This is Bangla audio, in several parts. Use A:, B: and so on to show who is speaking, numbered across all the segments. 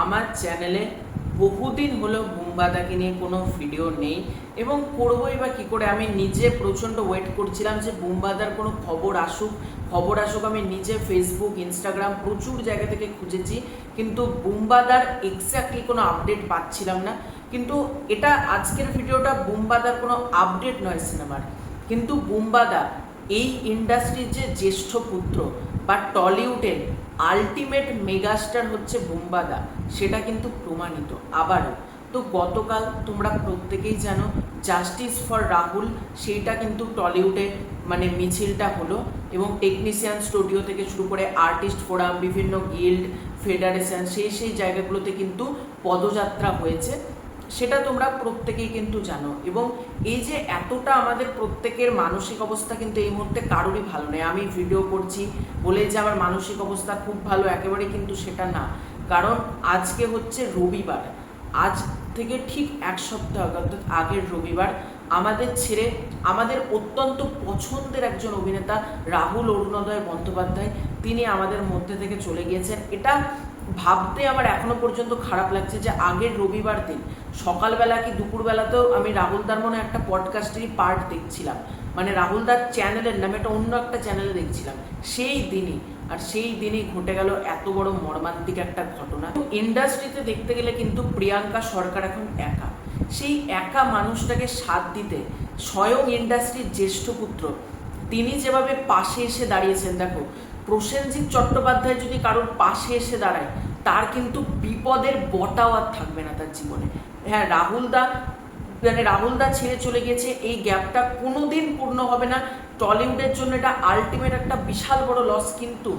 A: আমার চ্যানেলে বহুদিন হলো বুম্বাদাকে নিয়ে কোনো ভিডিও নেই এবং করবোই বা কী করে। আমি নিজে প্রচণ্ড ওয়েট করছিলাম যে বুম্বাদার কোনো খবর আসুক। আমি নিজে ফেসবুক, ইনস্টাগ্রাম প্রচুর জায়গা থেকে খুঁজেছি, কিন্তু বুম্বাদার এক্স্যাক্টলি কোনো আপডেট পাচ্ছিলাম না। কিন্তু এটা আজকের ভিডিওটা বুম্বাদার কোনো আপডেট নয় সিনেমার, কিন্তু বুম্বাদা এই ইন্ডাস্ট্রির যে জ্যেষ্ঠ পুত্র বা টলিউডের আলটিমেট মেগাস্টার হচ্ছে বুম্বাদা, সেটা কিন্তু প্রমাণিত আবারও। তো গতকাল তোমরা প্রত্যেকেই জানো জাস্টিস ফর রাহুল, সেইটা কিন্তু টলিউডে মিছিলটা হলো এবং টেকনিশিয়ান স্টুডিও থেকে শুরু করে আর্টিস্ট ফোরাম, বিভিন্ন গিল্ড, ফেডারেশন, সেই জায়গাগুলোতে কিন্তু পদযাত্রা হয়েছে, সেটা তোমরা প্রত্যেকেই কিন্তু জানো। এবং এই যে এতটা আমাদের প্রত্যেকের মানসিক অবস্থা কিন্তু এই মুহূর্তে কারোরই ভালো নেই। আমি ভিডিও করছি বলে যে আমার মানসিক অবস্থা খুব ভালো, একেবারেই কিন্তু সেটা না। কারণ আজকে হচ্ছে রবিবার, আজ থেকে ঠিক এক সপ্তাহ অর্থাৎ আগের রবিবার আমাদের ছেড়ে আমাদের অত্যন্ত পছন্দের একজন অভিনেতা রাহুল অরুণোদয় বন্দ্যোপাধ্যায়, তিনি আমাদের মধ্যে থেকে চলে গিয়েছেন। এটা ভাবতে আমার এখনো পর্যন্ত খারাপ লাগছে যে আগের রবিবার দিন সকালবেলা কি দুপুরবেলাতেও আমি রাহুলদার মনে একটা পডকাস্টেরই পার্ট দেখছিলাম, রাহুলদার চ্যানেলের নামে একটা অন্য একটা চ্যানেলে দেখছিলাম, সেই দিনই ঘটে গেল এত বড় মর্মান্তিক একটা ঘটনা। ইন্ডাস্ট্রিতে দেখতে গেলে কিন্তু প্রিয়াঙ্কা সরকার এখন একা, সেই একা মানুষটাকে সাথ দিতে স্বয়ং ইন্ডাস্ট্রির জ্যেষ্ঠ পুত্র তিনি যেভাবে পাশে এসে দাঁড়িয়েছেন। দেখো, প্রসেনজিৎ চট্টোপাধ্যায় যদি কারোর পাশে এসে দাঁড়ায়, তার কিন্তু বিপদের বটাও আর থাকবে না তার জীবনে। হ্যাঁ, রাহুলদা ছেড়ে চলে গেছে, এই গ্যাপটা কোনোদিন পূর্ণ হবে না। টলিউডের জন্য এটা আলটিমেট একটা বিশাল বড় লস, কিন্তু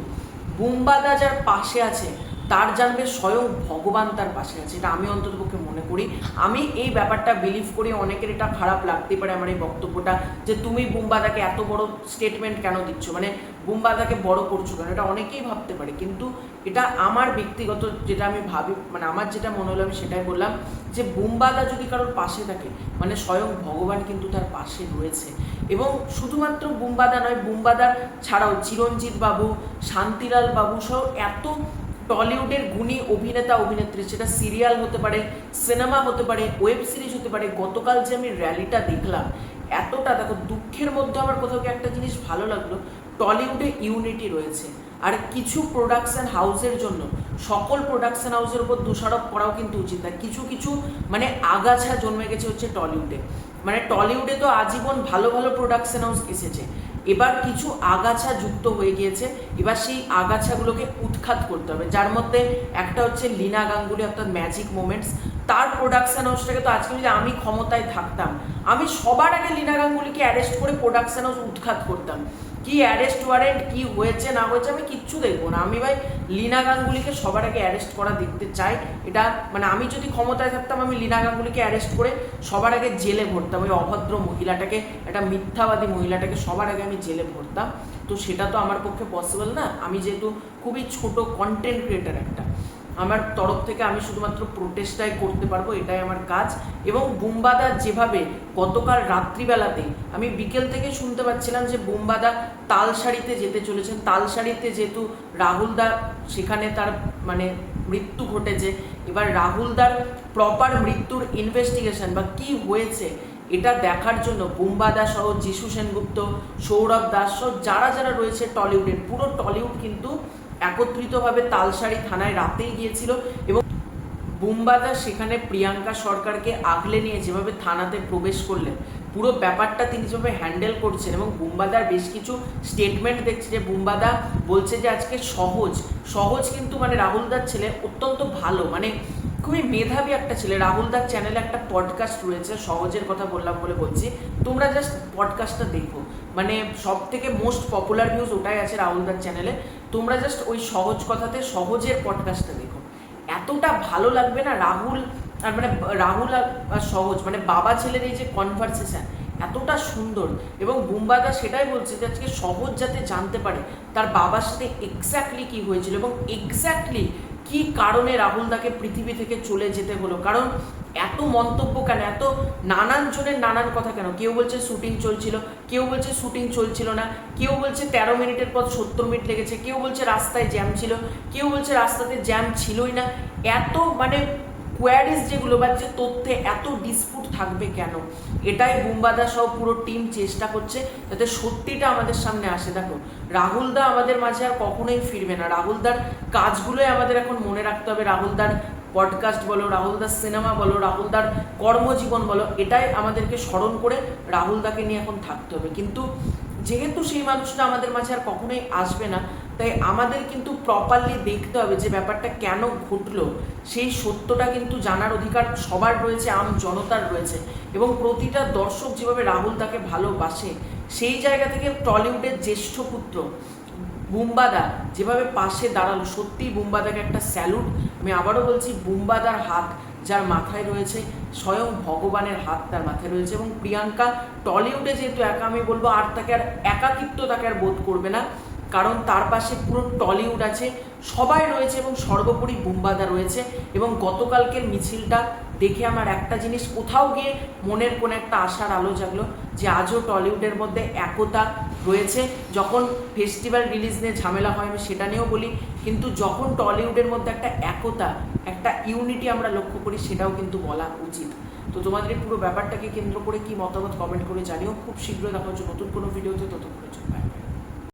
A: বুম্বাদা যার পাশে আছে তার জানবে স্বয়ং ভগবান তার পাশে আছে, এটা আমি অন্ততপক্ষে মনে করি। আমি এই ব্যাপারটা বিলিভ করি। অনেকের এটা খারাপ লাগতেই পারে আমার এই বক্তব্যটা, যে তুমি বুম্বাদাকে এত বড় স্টেটমেন্ট কেন দিচ্ছ, বুম্বাদাকে বড় করছো কেন, এটা অনেকেই ভাবতে পারে। কিন্তু এটা আমার ব্যক্তিগত যেটা আমি ভাবি, আমার যেটা মনে হলো আমি সেটাই বললাম, যে বুম্বাদা যদি কারোর পাশে থাকে স্বয়ং ভগবান কিন্তু তার পাশে রয়েছে। এবং শুধুমাত্র বুম্বাদা নয়, বুম্বাদা ছাড়াও চিরঞ্জিত বাবু, শান্তিলাল বাবু সহ এত টলিউডের গুণী অভিনেতা অভিনেত্রী, সেটা সিরিয়াল হতে পারে, সিনেমা হতে পারে, ওয়েব সিরিজ হতে পারে। গতকাল যে আমি র্যালিটা দেখলাম, এতটা দেখো দুঃখের মধ্যে আমার কোথাও একটা জিনিস ভালো লাগলো, টলিউডে ইউনিটি রয়েছে। আর কিছু প্রোডাকশন হাউসের জন্য সকল প্রোডাকশন হাউসের উপর দোষারোপ করাও কিন্তু উচিত না। কিছু আগাছা জন্মে গেছে হচ্ছে টলিউডে। টলিউডে তো আজীবন ভালো ভালো প্রোডাকশন হাউস এসেছে, এবার কিছু আগাছা যুক্ত হয়ে গিয়েছে। এবার সেই আগাছাগুলোকে উৎখাত করতে হবে, যার মধ্যে একটা হচ্ছে লীনা গাঙ্গুলি অর্থাৎ ম্যাজিক মোমেন্টস। তার প্রোডাকশন হাউসটাকে তো আজকে যদি আমি ক্ষমতায় থাকতাম, আমি সবার আগে লীনা গাঙ্গুলিকে অ্যারেস্ট করে প্রোডাকশন হাউস উৎখাত করতাম। কি অ্যারেস্ট ওয়ারেন্ট কি হয়েছে না হয়েছে আমি কিচ্ছু দেখবো না, আমি ভাই লীনা গাঙ্গুলিকে সবার আগে অ্যারেস্ট করা দেখতে চাই। এটা আমি যদি ক্ষমতায় থাকতাম, আমি লীনা গাঙ্গুলিকে অ্যারেস্ট করে সবার আগে জেলে ভরতাম। ওই অভদ্র মহিলাটাকে, একটা মিথ্যাবাদী মহিলাটাকে সবার আগে আমি জেলে ভরতাম। তো সেটা তো আমার পক্ষে পসিবল না। আমি যেহেতু খুবই ছোট কন্টেন্ট ক্রিয়েটার একটা, আমার তরফ থেকে আমি শুধুমাত্র প্রোটেস্টটাই করতে পারবো, এটাই আমার কাজ। এবং বুম্বাদা যেভাবে গতকাল রাত্রিবেলাতে আমি বিকেল থেকে শুনতে পাচ্ছিলাম যে বুম্বাদা তালসারিতে যেতে চলেছেন, তালসারিতে যেহেতু রাহুলদা সেখানে তার মৃত্যু ঘটেছে, এবার রাহুলদার প্রপার মৃত্যুর ইনভেস্টিগেশন বা কি হয়েছে এটা দেখার জন্য বুম্বাদা সহ যিশু সেনগুপ্ত, সৌরভ দাস সহ যারা রয়েছে টলিউডের, পুরো টলিউড কিন্তু একত্রিতভাবে তালসারি থানায় রাতেই গিয়েছিল। এবং বুম্বাদা সেখানে প্রিয়াঙ্কা সরকারকে আগলে নিয়ে যেভাবে থানাতে প্রবেশ করলেন, পুরো ব্যাপারটা তিনি যেভাবে হ্যান্ডেল করছেন, এবং বুম্বাদার বেশ কিছু স্টেটমেন্ট দেখছি যে বুম্বাদা বলছে যে আজকে সহজ কিন্তু রাহুলদার ছেলে অত্যন্ত ভালো, খুবই মেধাবী একটা ছেলে। রাহুলদার চ্যানেলে একটা পডকাস্ট রয়েছে, সহজের কথা বললাম বলে বলছি, তোমরা জাস্ট পডকাস্টটা দেখো, সব থেকে মোস্ট পপুলার ভিউজ ওটাই আছে রাহুলদার চ্যানেলে। তোমরা জাস্ট ওই সহজ কথাতে সহজের পডকাস্টটা দেখো, এতটা ভালো লাগবে না। রাহুল আর সহজ বাবা ছেলের এই যে কনভারসেশন এতটা সুন্দর। এবং বুম্বাদা সেটাই বলছে যে আজকে সহজ যাতে জানতে পারে তার বাবার সাথে এক্স্যাক্টলি কী হয়েছিল এবং এক্স্যাক্টলি কি কারণে রাহুলদাকে পৃথিবী থেকে চলে যেতে হলো। কারণ এত মন্তব্য কেন, এত নানান জনের নানান কথা কেন? কেউ বলছে শুটিং চলছিল, কেউ বলছে শুটিং চলছিল না, কেউ বলছে 13 মিনিটের পর 70 মিনিট লেগেছে, কেউ বলছে রাস্তায় জ্যাম ছিল, কেউ বলছে রাস্তাতে জ্যাম ছিলই না। এত মানে কোয়ারিজ যেগুলো বা যে তথ্যে এত ডিসপুট থাকবে কেন, এটাই বুম্বাদা সহ পুরো টিম চেষ্টা করছে যাতে সত্যিটা আমাদের সামনে আসে। দেখো রাহুলদা আমাদের মাঝে আর কখনোই ফিরবে না, রাহুলদার কাজগুলোই আমাদের এখন মনে রাখতে হবে, রাহুলদার পডকাস্ট বলো, রাহুলদার সিনেমা বলো, রাহুলদার কর্মজীবন বলো, এটাই আমাদেরকে স্মরণ করে রাহুলদাকে নিয়ে এখন থাকতে হবে। কিন্তু যেহেতু সেই মানুষটা আমাদের মাঝে আর কখনোই আসবে না, তাই আমাদের কিন্তু প্রপারলি দেখতে হবে যে ব্যাপারটা কেন ঘটলো, সেই সত্যটা কিন্তু জানার অধিকার সবার রয়েছে, আম জনতার রয়েছে। এবং প্রতিটা দর্শক যেভাবে রাহুল তাকে ভালোবাসে, সেই জায়গা থেকে টলিউডের জ্যেষ্ঠ পুত্র বুম্বাদা যেভাবে পাশে দাঁড়ালো, সত্যিই বুম্বাদাকে একটা স্যালুট। আমি আবারও বলছি, বুম্বাদার হাত যার মাথায় রয়েছে, স্বয়ং ভগবানের হাত তার মাথায় রয়েছে। এবং প্রিয়াঙ্কা টলিউডে যেহেতু একা, আমি বলবো আর তাকে আর একাকিত্ব তাকে আর বোধ করবে না, কারণ তার পাশে পুরো টলিউড আছে, সবাই রয়েছে এবং সর্বোপরি বুম্বাদা রয়েছে। এবং গতকালকের মিছিলটা দেখে আমার একটা জিনিস কোথাও গিয়ে মনের কোনো একটা আশার আলো জাগলো, যে আজও টলিউডের মধ্যে একতা রয়েছে। যখন ফেস্টিভ্যাল রিলিজ নিয়ে ঝামেলা হয় আমি সেটা নিয়েও বলি, কিন্তু যখন টলিউডের মধ্যে একটা একতা, একটা ইউনিটি আমরা লক্ষ্য করি, সেটাও কিন্তু বলা উচিত। তো তোমাদের এই পুরো ব্যাপারটাকে কেন্দ্র করে কি মতামত কমেন্ট করে জানিও। খুব শীঘ্রই দেখা হচ্ছে নতুন কোনো ভিডিওতে, ততক্ষণের জন্য।